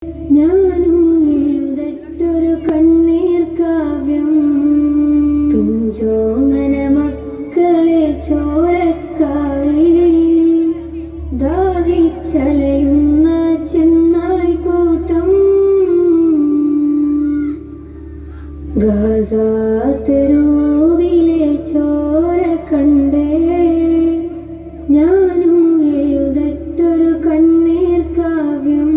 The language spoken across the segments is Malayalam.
ഞാനും എഴുതട്ടൊരു കണ്ണീർ കാവ്യം പിഞ്ചോമന മക്കളെ ചോരക്കായി ദാഹിച്ചലയുന്ന ചെന്നായി കൂട്ടം ഗാസ തെരുവിലെ ചോര കണ്ടേ ഞാനും എഴുതട്ടൊരു കണ്ണീർ കാവ്യം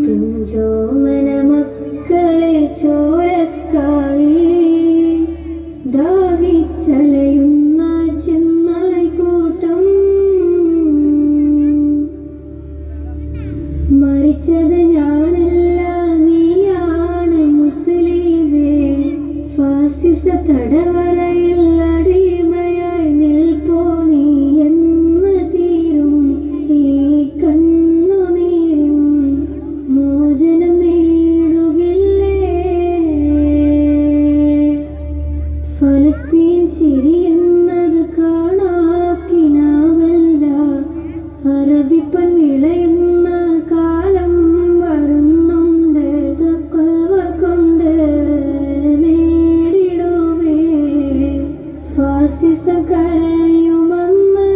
പിഞ്ചോമന മക്കളെ ചോരക്കായി ദാഹിച്ചലയുന്ന ചെന്നായി കൂട്ടം മരിച്ചത് ഞാനല്ല നീയാണ് മുസ്ലിമേ ഫാസിസ തടവറയിൽ അടിമയായി നിൽപ്പോ നീ എന്ന് തീരും ഈ കണ്ണുനീരും മോചനം നേടുകില്ലേ ഫലസ്തീൻ ചിരിയുന്നത് കാണാക്കിനാവല്ല അറബിപ്പൻ വിളയുന്ന കാലം വരുന്നുണ്ട് തഖ്വ കൊണ്ട് നേടിടുവേ ഫാസിസം കരയുമെന്ന്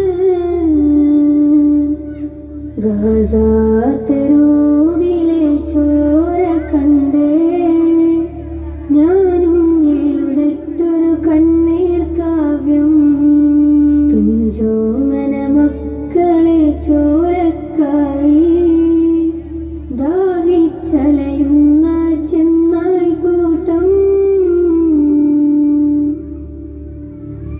ഗാസ തെരുവിലെ ചോര കണ്ടേ ഞാനും എഴുതട്ടൊരു കണ്ണീർ കാവ്യം പിഞ്ചോമന